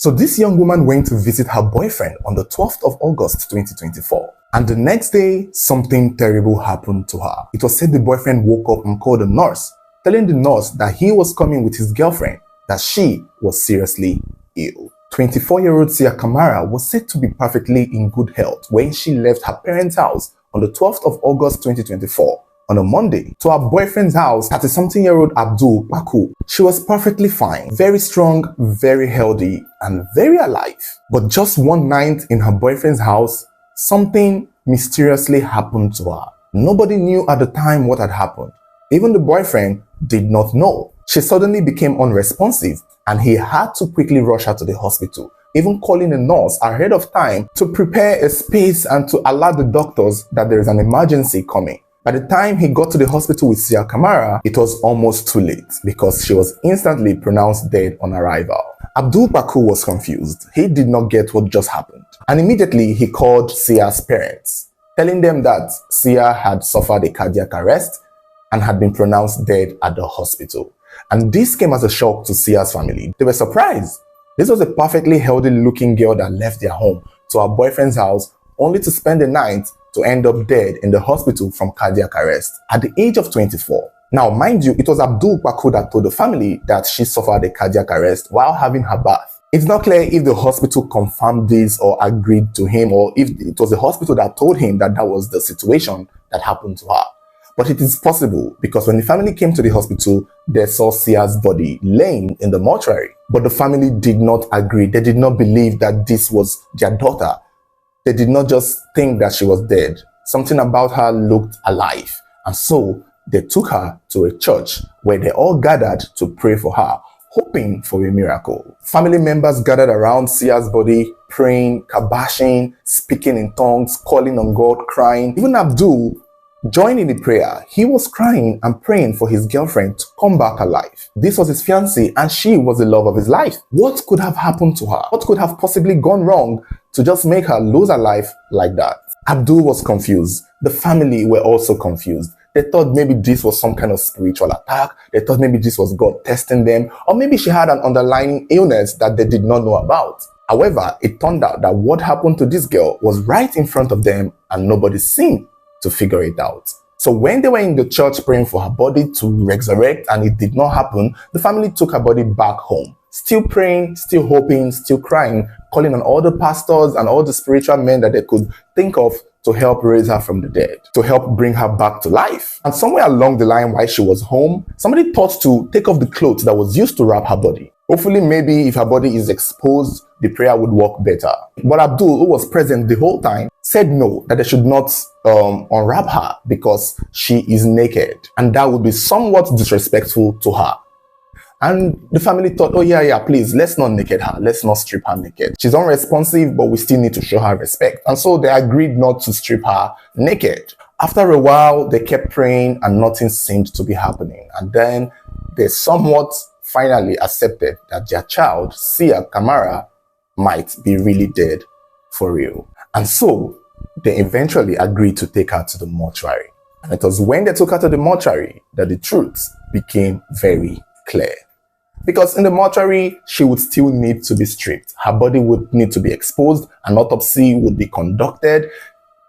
So this young woman went to visit her boyfriend on the 12th of August 2024. And the next day, something terrible happened to her. It was said the boyfriend woke up and called a nurse, telling the nurse that he was coming with his girlfriend, that she was seriously ill. 24-year-old Sia Kamara was said to be perfectly in good health when she left her parents' house on the 12th of August 2024 on a Monday to her boyfriend's house, 30-something-year-old Abdul Baku. She was perfectly fine, very strong, very healthy, and very alive. But just one night in her boyfriend's house, something mysteriously happened to her. Nobody knew at the time what had happened. Even the boyfriend did not know. She suddenly became unresponsive and he had to quickly rush her to the hospital, even calling a nurse ahead of time to prepare a space and to alert the doctors that there is an emergency coming. By the time he got to the hospital with Sia Kamara, it was almost too late because she was instantly pronounced dead on arrival. Abdul Baku was confused. He did not get what just happened. And immediately he called Sia's parents, telling them that Sia had suffered a cardiac arrest and had been pronounced dead at the hospital. And this came as a shock to Sia's family. They were surprised. This was a perfectly healthy looking girl that left their home to her boyfriend's house only to spend the night to end up dead in the hospital from cardiac arrest at the age of 24. Now, mind you, it was Abdul Baku that told the family that she suffered a cardiac arrest while having her bath. It's not clear if the hospital confirmed this or agreed to him, or if it was the hospital that told him that that was the situation that happened to her. But it is possible because when the family came to the hospital, they saw Sia's body laying in the mortuary. But the family did not agree. They did not believe that this was their daughter. They did not just think that she was dead. Something about her looked alive. And so they took her to a church where they all gathered to pray for her, hoping for a miracle. Family members gathered around Sia's body, praying, kabashing, speaking in tongues, calling on God, crying. Even Abdul joined in the prayer. He was crying and praying for his girlfriend to come back alive. This was his fiancée and she was the love of his life. What could have happened to her? What could have possibly gone wrong to just make her lose her life like that? Abdul was confused. The family were also confused. They thought maybe this was some kind of spiritual attack. They thought maybe this was God testing them, or maybe she had an underlying illness that they did not know about. However, it turned out that what happened to this girl was right in front of them and nobody seemed to figure it out. So when they were in the church praying for her body to resurrect and it did not happen, the family took her body back home. Still praying, still hoping, still crying, calling on all the pastors and all the spiritual men that they could think of to help raise her from the dead, to help bring her back to life. And somewhere along the line while she was home, somebody thought to take off the clothes that was used to wrap her body. Hopefully, maybe if her body is exposed, the prayer would work better. But Abdul, who was present the whole time, said no, that they should not unwrap her because she is naked. And that would be somewhat disrespectful to her. And the family thought, oh yeah, please, let's not naked her. Let's not strip her naked. She's unresponsive, but we still need to show her respect. And so they agreed not to strip her naked. After a while, they kept praying and nothing seemed to be happening. And then they somewhat finally accepted that their child, Sia Kamara, might be really dead for real. And so they eventually agreed to take her to the mortuary. And it was when they took her to the mortuary that the truth became very clear. Because in the mortuary, she would still need to be stripped. Her body would need to be exposed. An autopsy would be conducted.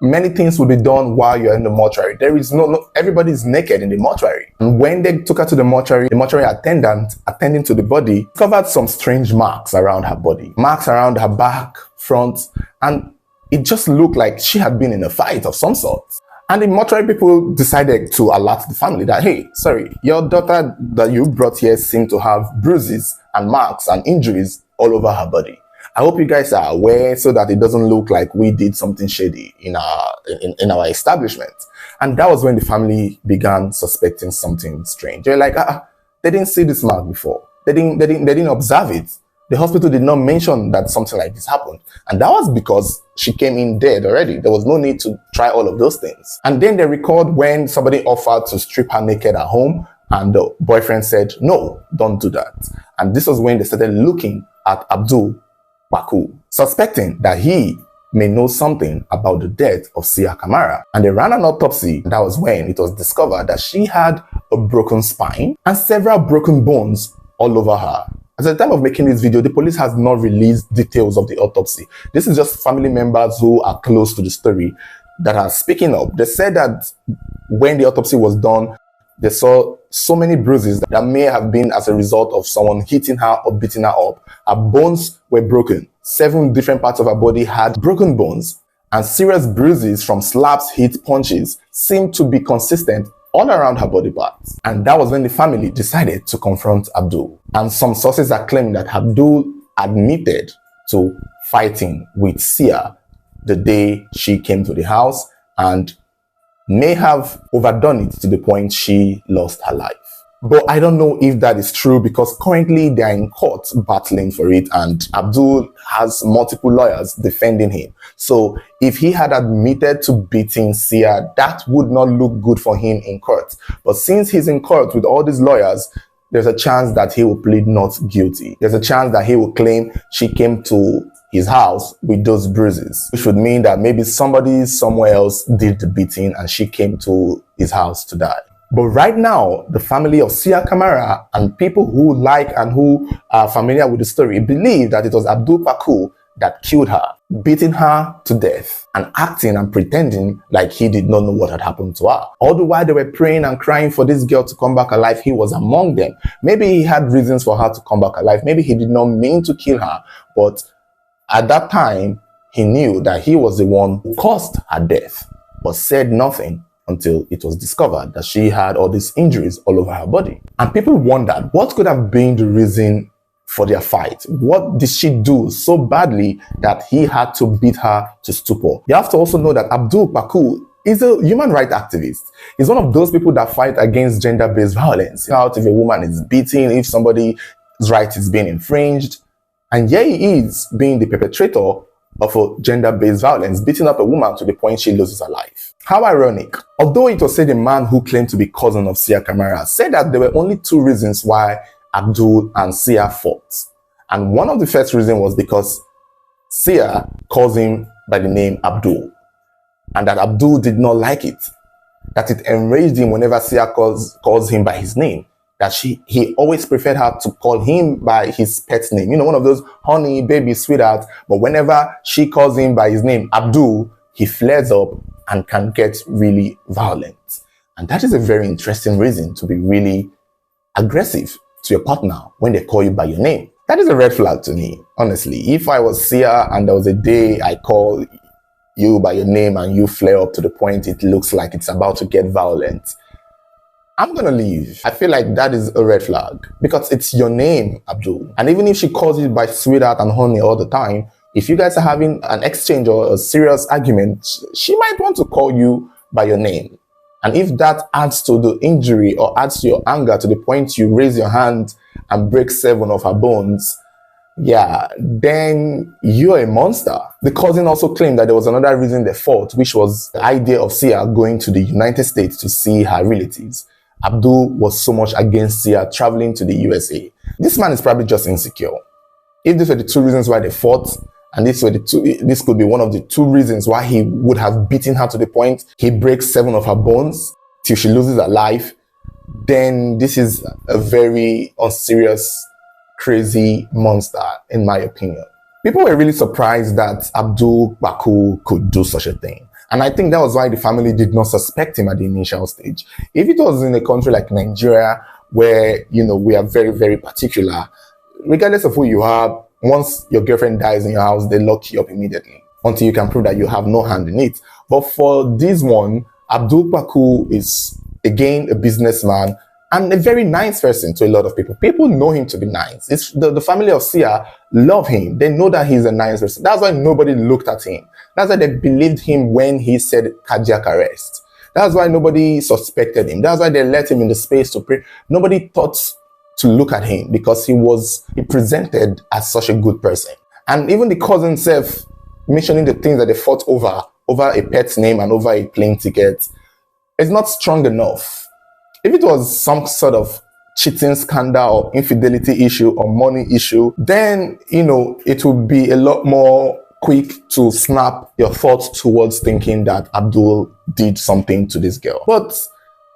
Many things would be done while you're in the mortuary. There is everybody's naked in the mortuary. And when they took her to the mortuary attendant attending to the body discovered some strange marks around her body. Marks around her back, front, and it just looked like she had been in a fight of some sort. And the mortuary people decided to alert the family that, hey, sorry, your daughter that you brought here seemed to have bruises and marks and injuries all over her body. I hope you guys are aware so that it doesn't look like we did something shady in our establishment. And that was when the family began suspecting something strange. They're like, they didn't see this mark before. They didn't observe it. The hospital did not mention that something like this happened. And that was because she came in dead already. There was no need to try all of those things. And then they record when somebody offered to strip her naked at home and the boyfriend said, no, don't do that. And this was when they started looking at Abdul Baku, suspecting that he may know something about the death of Sia Kamara. And they ran an autopsy. And that was when it was discovered that she had a broken spine and several broken bones all over her. At the time of making this video, the police has not released details of the autopsy. This is just family members who are close to the story that are speaking up. They said that when the autopsy was done, they saw so many bruises that may have been as a result of someone hitting her or beating her up. Her bones were broken. 7 different parts of her body had broken bones, and serious bruises from slaps, hits, punches seemed to be consistent all around her body parts. And that was when the family decided to confront Abdul. And some sources are claiming that Abdul admitted to fighting with Sia the day she came to the house and may have overdone it to the point she lost her life. But I don't know if that is true, because currently they are in court battling for it, and Abdul has multiple lawyers defending him. So if he had admitted to beating Sia, that would not look good for him in court. But since he's in court with all these lawyers, there's a chance that he will plead not guilty. There's a chance that he will claim she came to his house with those bruises, which would mean that maybe somebody somewhere else did the beating and she came to his house to die. But right now, the family of Sia Kamara and people who like and who are familiar with the story believe that it was Abdul Paku that killed her, beating her to death and acting and pretending like he did not know what had happened to her. All the while they were praying and crying for this girl to come back alive, he was among them. Maybe he had reasons for her to come back alive. Maybe he did not mean to kill her, but at that time, he knew that he was the one who caused her death, but said nothing until it was discovered that she had all these injuries all over her body. And people wondered what could have been the reason for their fight. What did she do so badly that he had to beat her to stupor? You have to also know that Abdul Paku is a human rights activist. He's one of those people that fight against gender-based violence. Out if a woman is beaten, if somebody's right is being infringed. And here he is being the perpetrator of a gender-based violence, beating up a woman to the point she loses her life. How ironic. Although it was said the man who claimed to be cousin of Sia Kamara said that there were only 2 reasons why Abdul and Sia fought. And one of the first reasons was because Sia calls him by the name Abdul, and that Abdul did not like it. That it enraged him whenever Sia calls him by his name. That he always preferred her to call him by his pet name. You know, one of those honey, baby, sweetheart. But whenever she calls him by his name, Abdul, he flares up and can get really violent. And that is a very interesting reason to be really aggressive to your partner when they call you by your name. That is a red flag to me, honestly. If I was Sia and there was a day I call you by your name and you flare up to the point it looks like it's about to get violent, I'm gonna leave. I feel like that is a red flag because it's your name, Abdul. And even if she calls you by sweetheart and honey all the time, if you guys are having an exchange or a serious argument, she might want to call you by your name. And if that adds to the injury or adds to your anger to the point you raise your hand and break 7 of her bones, yeah, then you're a monster. The cousin also claimed that there was another reason they fought, which was the idea of Sia going to the United States to see her relatives. Abdul was so much against Sia traveling to the USA. This man is probably just insecure. If these were the 2 reasons why they fought, and this could be one of the 2 reasons why he would have beaten her to the point he breaks 7 of her bones till she loses her life, then this is a very unserious, crazy monster, in my opinion. People were really surprised that Abdul Baku could do such a thing. And I think that was why the family did not suspect him at the initial stage. If it was in a country like Nigeria, where, you know, we are very, very particular, regardless of who you are, once your girlfriend dies in your house, they lock you up immediately until you can prove that you have no hand in it. But for this one, Abdul Baku is, again, a businessman and a very nice person to a lot of people. People know him to be nice. It's the family of Sia love him. They know that he's a nice person. That's why nobody looked at him. That's why they believed him when he said cardiac arrest. That's why nobody suspected him. That's why they let him in the space to pray. Nobody thought to look at him because he presented as such a good person. And even the cousin self mentioning the things that they fought over a pet's name and over a plane ticket is not strong enough. If it was some sort of cheating scandal or infidelity issue or money issue, then, you know, it would be a lot more quick to snap your thoughts towards thinking that Abdul did something to this girl. But,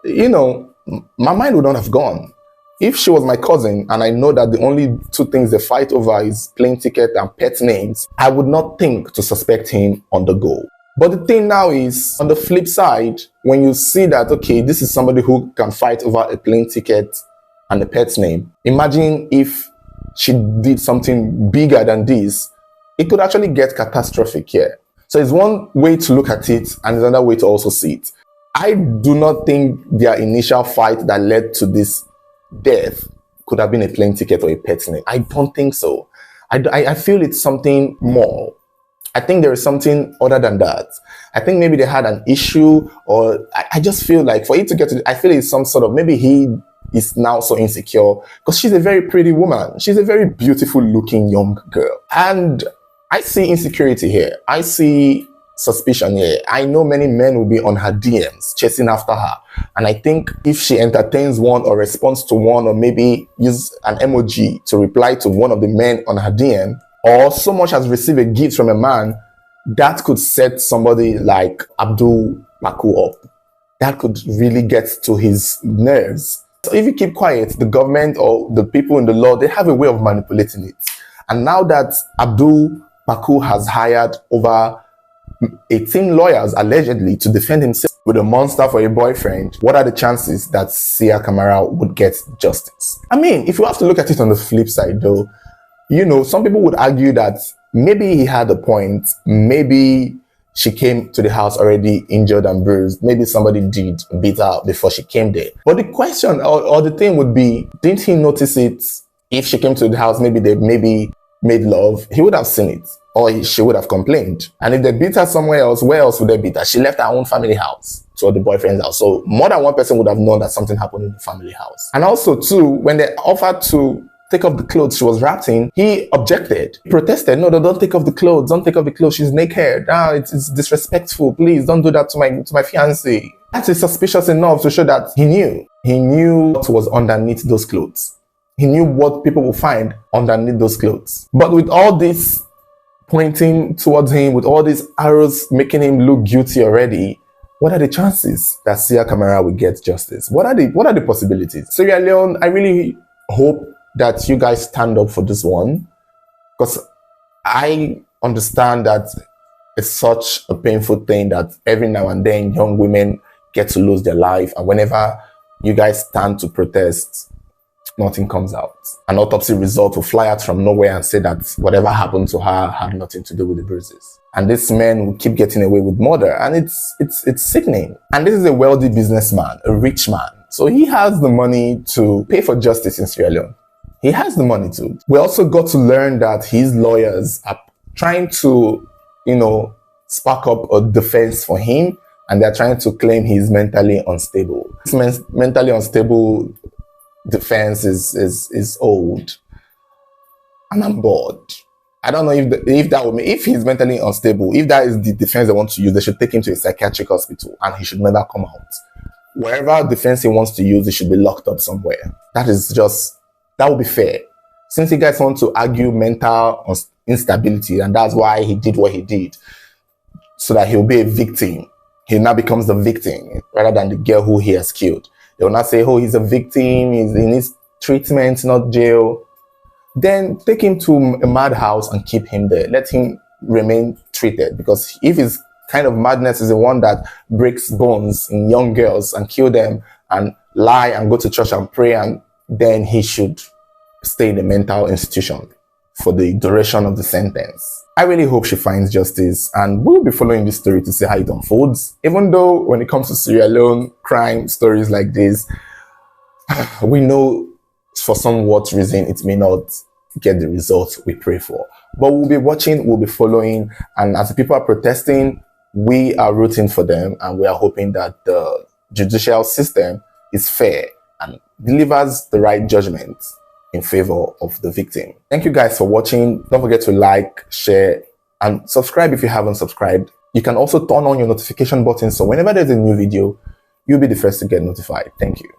you know, my mind would not have gone. If she was my cousin and I know that the only two things they fight over is plane ticket and pet names, I would not think to suspect him on the go. But the thing now is, on the flip side, when you see that, okay, this is somebody who can fight over a plane ticket and a pet's name, imagine if she did something bigger than this, it could actually get catastrophic here. So it's one way to look at it, and it's another way to also see it. I do not think their initial fight that led to this death could have been a plane ticket or a pet name. I don't think so. I feel it's something more. I think there is something other than that. I think maybe they had an issue, or I just feel like for it to get to, I feel it's some sort of, maybe he is now so insecure because she's a very pretty woman. She's a very beautiful looking young girl. And I see insecurity here. I see suspicion here. I know many men will be on her DMs chasing after her. And I think if she entertains one or responds to one, or maybe use an emoji to reply to one of the men on her DM, or so much as receive a gift from a man, that could set somebody like Abdul Baku up. That could really get to his nerves. So if you keep quiet, the government or the people in the law, they have a way of manipulating it. And now that Abdul Baku has hired over 18 lawyers allegedly to defend himself with a monster for a boyfriend, what are the chances that Sia Kamara would get justice? I mean, if you have to look at it on the flip side though, you know, some people would argue that maybe he had a point. Maybe she came to the house already injured and bruised. Maybe somebody did beat her before she came there. But the question or the thing would be, didn't he notice it? If she came to the house, maybe they made love, he would have seen it, or she would have complained. And if they beat her somewhere else, where else would they beat her? She left her own family house to the boyfriend's house. So more than one person would have known that something happened in the family house. And also too, when they offered to take off the clothes she was wrapped in, he objected. He protested, no, don't take off the clothes, don't take off the clothes, she's naked. It's disrespectful, please don't do that to my fiancé. That is suspicious enough to show that he knew what was underneath those clothes. He knew what people will find underneath those clothes. But with all this pointing towards him, with all these arrows making him look guilty already, what are the chances that Sia Kamara will get justice? What are the possibilities? Sierra Leone, I really hope that you guys stand up for this one, because I understand that it's such a painful thing that every now and then young women get to lose their life, and whenever you guys stand to protest, nothing comes out. An autopsy result will fly out from nowhere and say that whatever happened to her had nothing to do with the bruises. And this man will keep getting away with murder, and it's sickening. And this is a wealthy businessman, a rich man. So he has the money to pay for justice in Sierra Leone. He has the money to. We also got to learn that his lawyers are trying to, spark up a defense for him, and they're trying to claim he's mentally unstable. This mentally unstable defense is old, and I'm bored. I don't know if he's mentally unstable, if that is the defense they want to use, they should take him to a psychiatric hospital and he should never come out. Wherever defense he wants to use, he should be locked up somewhere. That would be fair. Since you guys want to argue mental instability, and that's why he did what he did, so that he'll be a victim. He now becomes the victim rather than the girl who he has killed. They will not say, oh, he's a victim, he needs treatment, not jail. Then take him to a madhouse and keep him there. Let him remain treated, because if his kind of madness is the one that breaks bones in young girls and kill them and lie and go to church and pray, and then he should stay in a mental institution for the duration of the sentence. I really hope she finds justice, and we'll be following this story to see how it unfolds. Even though when it comes to Sierra Leone crime stories like this, we know for somewhat reason it may not get the results we pray for. But we'll be watching, we'll be following, and as the people are protesting, we are rooting for them, and we are hoping that the judicial system is fair and delivers the right judgment in favor of the victim. Thank you guys for watching. Don't forget to like, share, and subscribe if you haven't subscribed. You can also turn on your notification button, so whenever there's a new video, you'll be the first to get notified. Thank you.